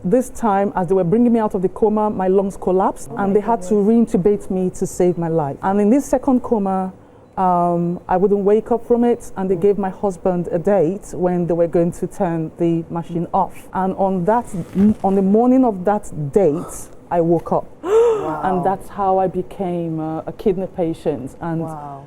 this time, as they were bringing me out of the coma, my lungs collapsed, and they had to reintubate me to save my life. And in this second coma, I wouldn't wake up from it, and they gave my husband a date when they were going to turn the machine off. And on the morning of that date, I woke up. Wow. And that's how I became a kidney patient. And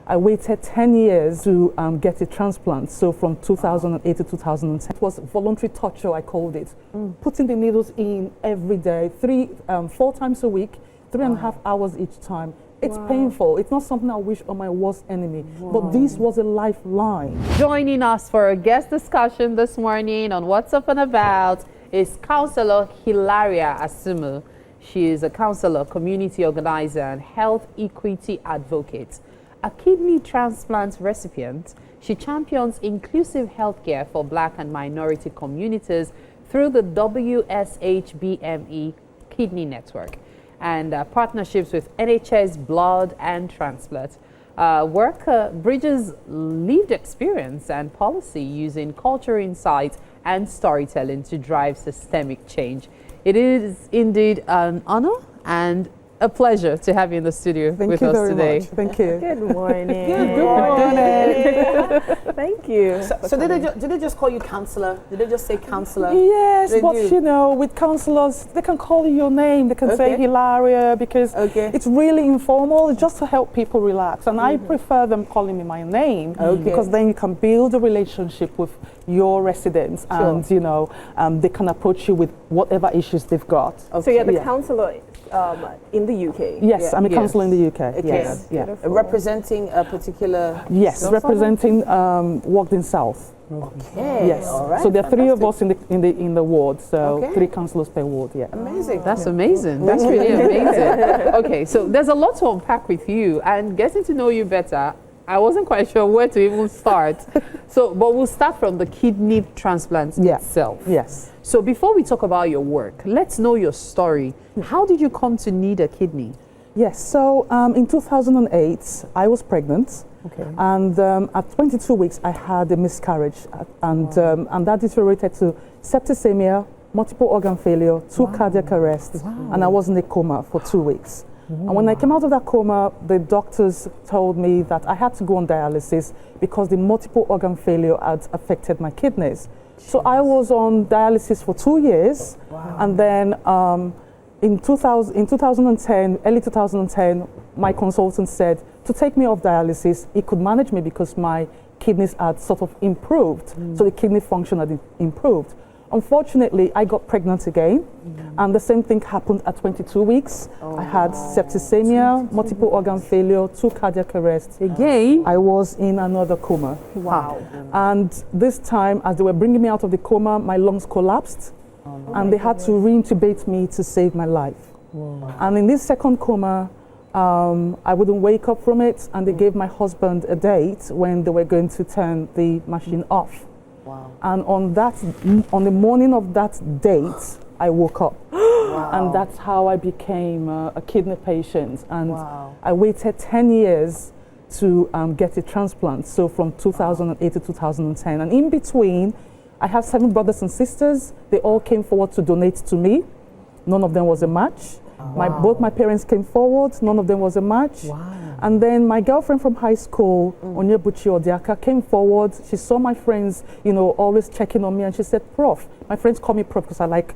I waited 10 years to get a transplant. So from 2008 to 2010. It was voluntary torture, I called it. Putting the needles in every day, 4 times a week, 3.5 hours each time. It's painful. It's not something I wish on my worst enemy. But this was a lifeline. Joining us for a guest discussion this morning on What's Up and About is Councillor Hillaria Asumu. She is a councillor, community organizer, and health equity advocate. A kidney transplant recipient, she champions inclusive healthcare for Black and minority communities through the WSH Kidney Network and partnerships with NHS Blood and Transplant. Work bridges lived experience and policy using cultural insight and storytelling to drive systemic change. It is indeed an honor and a pleasure to have you in the studio with us today. Much. Thank you. Good morning. Good morning. Thank you. So did they just call you councillor? Did they just say councillor? Yes, They but do. you know, with councillors, they can call you your name. They can say Hilaria because it's really informal, just to help people relax. And I prefer them calling me my name because then you can build a relationship with your residents, and you know, they can approach you with whatever issues they've got. So you're the councillor in the UK? Yes, I'm a councillor in the UK. Yes, Representing a particular... Yes, representing Walkden South. Okay. Yes. All right. So there are 3 of us in the ward. So 3 councillors per ward. Yeah. Amazing. That's amazing. That's really amazing. Okay, so there's a lot to unpack with you, and getting to know you better, I wasn't quite sure where to even start. But we'll start from the kidney transplant itself. Yes. So before we talk about your work, let's know your story. How did you come to need a kidney? Yes. So in 2008, I was pregnant. Okay. And at 22 weeks, I had a miscarriage, and that deteriorated to septicemia, multiple organ failure, 2 cardiac arrests, and I was in a coma for 2 weeks. And when I came out of that coma, the doctors told me that I had to go on dialysis because the multiple organ failure had affected my kidneys. So I was on dialysis for 2 years, and then in 2010, early 2010, my consultant said to take me off dialysis, he could manage me because my kidneys had sort of improved, so the kidney function had improved. Unfortunately, I got pregnant again, and the same thing happened at 22 weeks. I had septicemia, multiple organ failure, 2 cardiac arrests. Again? I was in another coma. Wow. And this time, as they were bringing me out of the coma, my lungs collapsed, and they had to reintubate me to save my life. And in this second coma, I wouldn't wake up from it, and they gave my husband a date when they were going to turn the machine off. And on the morning of that date, I woke up. And that's how I became a kidney patient. And I waited 10 years to get a transplant. So from 2008 to 2010. And in between, I have 7 brothers and sisters. They all came forward to donate to me. None of them was a match. Both my parents came forward. None of them was a match. And then my girlfriend from high school, Onyebuchi Odiaka, came forward. She saw my friends, you know, always checking on me, and she said, "Prof," my friends call me Prof because I like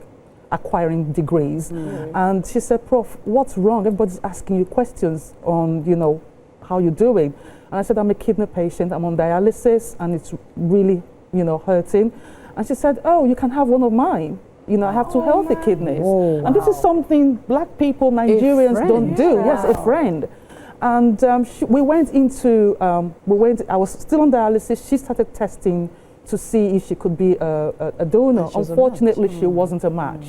acquiring degrees. And she said, "Prof, what's wrong? Everybody's asking you questions on, you know, how you're doing." And I said, "I'm a kidney patient. I'm on dialysis, and it's really, you know, hurting." And she said, "Oh, you can have one of mine. You know, I have 2 healthy kidneys." And this is something Black people, Nigerians don't do. Yes, a friend. And we went into, I was still on dialysis. She started testing to see if she could be a donor. Unfortunately, she wasn't a match.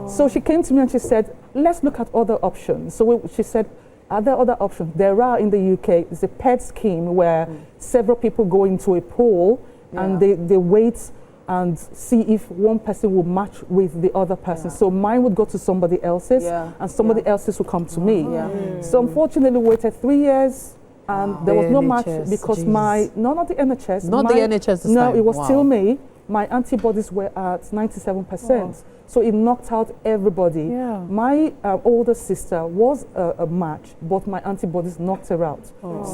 So she came to me and she said, "Let's look at other options." So she said, "Are there other options?" There are in the UK. It's a PED scheme where several people go into a pool and they wait and see if one person will match with the other person. So mine would go to somebody else's and somebody else's would come to me. So unfortunately, we waited 3 years and there was no match because not the NHS. Not the NHS this No, time. it was still me. my antibodies were at 97%. So it knocked out everybody. Yeah. My older sister was a match, but my antibodies knocked her out.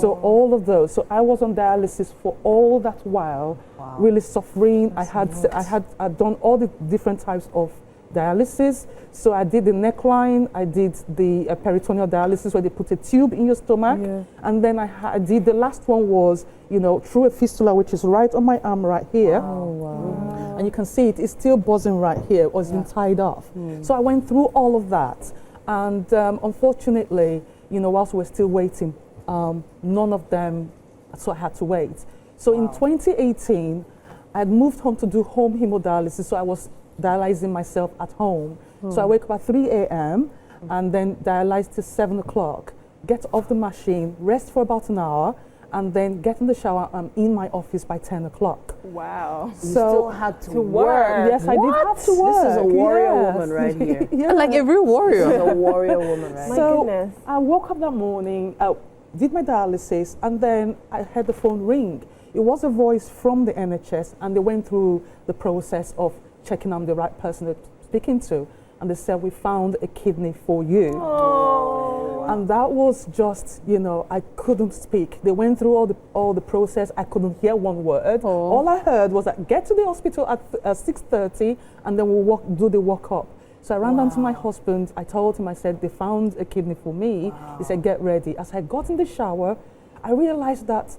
So all of those. So I was on dialysis for all that while, really suffering. I'd done all the different types of dialysis. So I did the neckline, I did the peritoneal dialysis where they put a tube in your stomach, and then I did the last one was, through a fistula, which is right on my arm right here. And you can see it's still buzzing right here, or it's been tied off. So I went through all of that, and unfortunately, whilst we're still waiting, none of them, so I had to wait. So in 2018, I had moved home to do home hemodialysis, so I was dialyzing myself at home. So I wake up at 3 a.m. and then dialyze till 7 o'clock, get off the machine, rest for about an hour, and then get in the shower. I'm in my office by 10 o'clock. Wow. You still had to work. Yes, I did have to work. This is a warrior woman right here. Yeah. Like a real warrior. This is a warrior woman right My So goodness. I woke up that morning, did my dialysis, and then I heard the phone ring. It was a voice from the NHS, and they went through the process of checking I'm the right person to speaking to, and they said, we found a kidney for you. And that was just, I couldn't speak. They went through all the process. I couldn't hear one word. All I heard was that get to the hospital at 6:30, and then we'll do the walk-up. So I ran down to my husband. I told him, I said, they found a kidney for me. He said, get ready. As I got in the shower, I realized that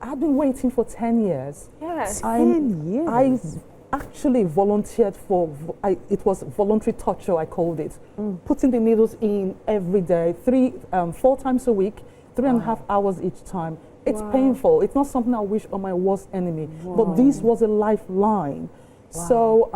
I've been waiting for 10 years. Yes. 10 years. I actually volunteered it was voluntary torture, I called it. Putting the needles in every day, 4 times a week, 3.5 hours each time. It's painful. It's not something I wish on my worst enemy, but this was a lifeline. So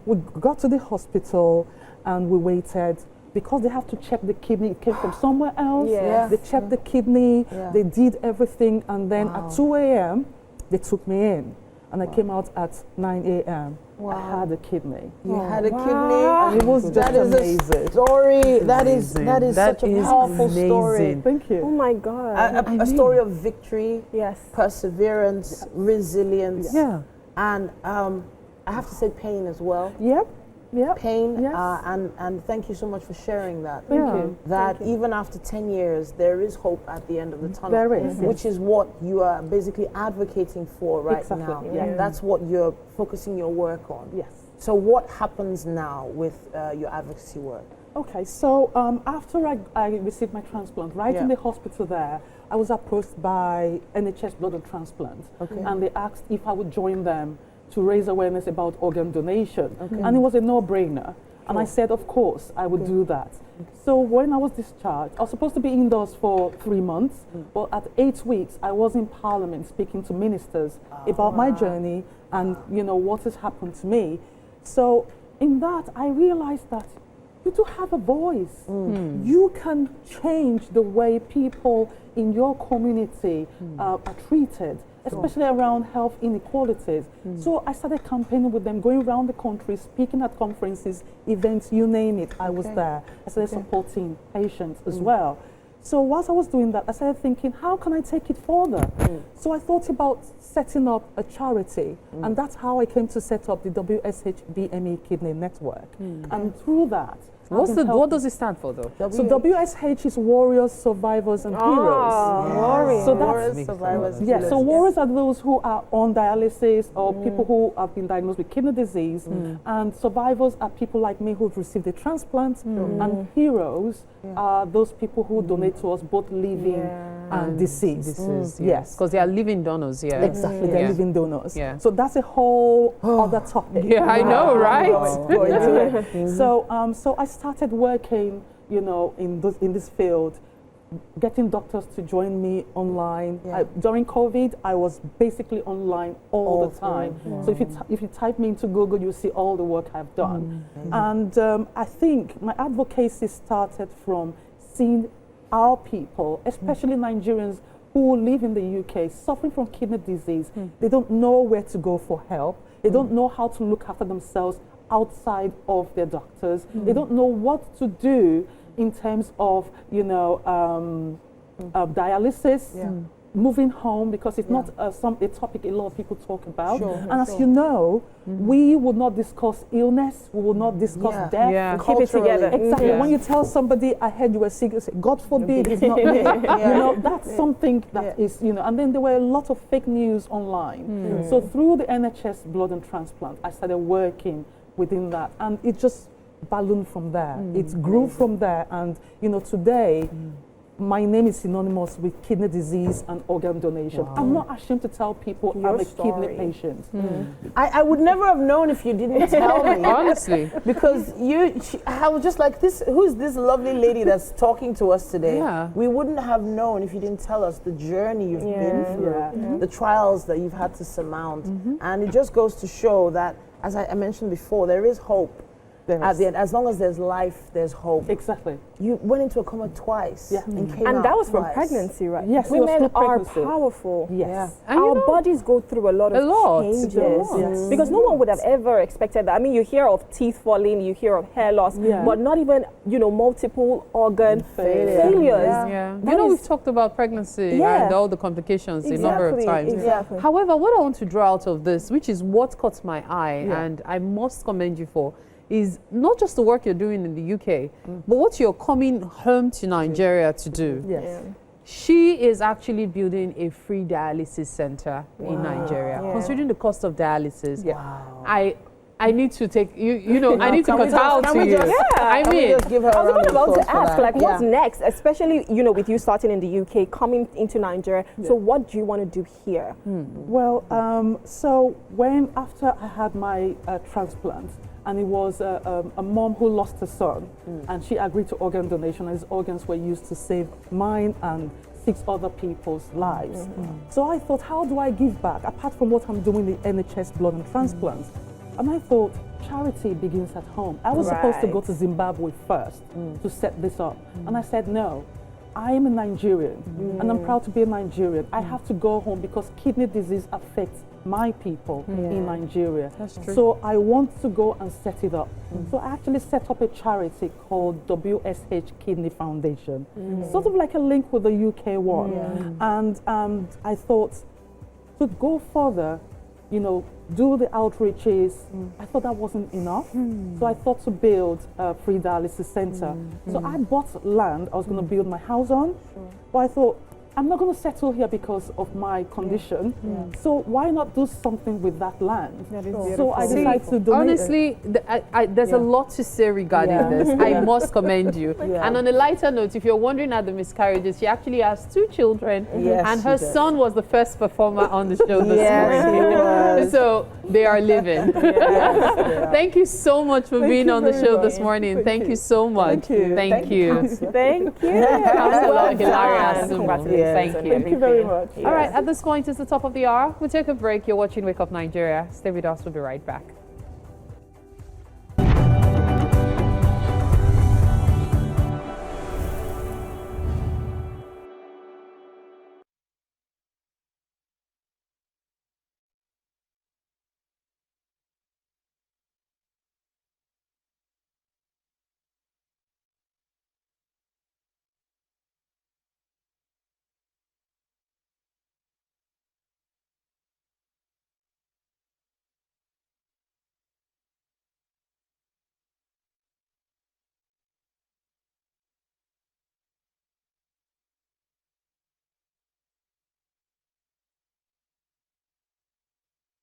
we got to the hospital and we waited, because they have to check the kidney. It came from somewhere else. Yes. They checked the kidney, they did everything, and then at 2 a.m. they took me in. And I came out at 9 a.m. I had a kidney. You had a kidney. And it was just amazing. A story. That is such a powerful story. Thank you. Oh my God. A story of victory, Yes. perseverance, resilience, Yeah. and I have to say pain as well. Yep. Pain, Yes. and thank you so much for sharing that. Thank you. That even after 10 years, there is hope at the end of the tunnel. There is, Which is what you are basically advocating for right Exactly, now. yeah. That's what you're focusing your work on. Yes. So what happens now with your advocacy work? Okay, so after I received my transplant, in the hospital there, I was approached by NHS Blood and Transplant, and they asked if I would join them to raise awareness about organ donation. And it was a no-brainer. And I said, of course, I would do that. So when I was discharged, I was supposed to be indoors for 3 months, but at 8 weeks, I was in Parliament speaking to ministers about my journey and, what has happened to me. So in that, I realized that you do have a voice. You can change the way people in your community are treated, especially around health inequalities. So I started campaigning with them, going around the country, speaking at conferences, events, you name it, I was there. I started supporting patients as well. So whilst I was doing that, I started thinking, how can I take it further? So I thought about setting up a charity, and that's how I came to set up the WSH Kidney Network. And through that, What does it stand for, though? so WSH is Warriors, Survivors, and Heroes. Warriors. So that's Warriors, survivors, yeah. healers. So warriors are those who are on dialysis or people who have been diagnosed with kidney disease, and survivors are people like me who've received a transplant, and heroes are those people who donate to us, both living and deceased. Yes. Because they are living donors, Exactly, they're living donors. Yeah. So that's a whole other topic. Yeah, I know, right? Go into it. So, so I started working, in this field, getting doctors to join me online. During COVID, I was basically online all the time. So if you type me into Google, you see all the work I've done. And I think my advocacy started from seeing our people, especially Nigerians who live in the UK, suffering from kidney disease. They don't know where to go for help. They don't know how to look after themselves outside of their doctors. They don't know what to do in terms of, dialysis, moving home, because it's not a topic a lot of people talk about. Sure. And as you know, we would not discuss illness, we will not discuss death. Yeah. Keep it together. Exactly. Yeah. When you tell somebody, I heard you were sick, you say, God forbid, it's not me. You know, that's something that is, you know, and then there were a lot of fake news online. So through the NHS blood and transplant, I started working within that, and it just ballooned from there. It grew from there, and you know, today, my name is synonymous with kidney disease and organ donation. I'm not ashamed to tell people Your I'm a story. kidney patient. I would never have known if you didn't tell me. Honestly. Because I was just like, who's this lovely lady that's talking to us today? Yeah. We wouldn't have known if you didn't tell us the journey you've been through, the trials that you've had to surmount. And it just goes to show that, as I mentioned before, there is hope. At the end, as long as there's life, there's hope. Exactly. You went into a coma twice and came And out that was from twice. pregnancy, right? Yes, it was Women through are pregnancy. powerful. Yes. And you Our know- bodies go through a lot of changes. Yes. Because no one would have ever expected that. I mean, you hear of teeth falling, you hear of hair loss, but not even, you know, multiple organ failures. Yeah. You That know, is- we've talked about pregnancy Yeah. and all the complications a number of times. Exactly. However, what I want to draw out of this, which is what caught my eye, and I must commend you for, is not just the work you're doing in the UK, but what you're coming home to Nigeria to do. Yes. She is actually building a free dialysis center in Nigeria, considering the cost of dialysis. I need to take you know, I need to cut out to you. I Can we mean, just give her I a was round even of about applause to for ask, that? like, what's next? Especially, you know, with you starting in the UK, coming into Nigeria. So what do you want to do here? Well, so after I had my transplant, and it was a mom who lost her son, and she agreed to organ donation, and his organs were used to save mine and 6 other people's lives. So I thought, how do I give back, apart from what I'm doing in the NHS blood and transplants? And I thought, charity begins at home. I was supposed to go to Zimbabwe first to set this up. And I said, no, I am a Nigerian, and I'm proud to be a Nigerian. I have to go home because kidney disease affects my people in Nigeria. That's true. So I want to go and set it up. So I actually set up a charity called WSH Kidney Foundation, sort of like a link with the UK one. And I thought, to go further, you know, do the outreaches, I thought that wasn't enough. So I thought to build a free dialysis center. So I bought land I was going to build my house on, but I thought, I'm not going to settle here because of my condition. So why not do something with that land? So I decided to donate. honestly, there's a lot to say regarding this. I must commend you. And on a lighter note, if you're wondering at the miscarriages, she actually has 2 children, and her son was the first performer on the show this morning. So they are living. Thank you so much for being on the show this morning. Thank you so much. Thank you. Thank you. Councillor Hillaria Asumu. Congratulations. Thank you. Thank you very much. All right, at this point, it's the top of the hour. We'll take a break. You're watching Wake Up Nigeria. Stay with us. We'll be right back.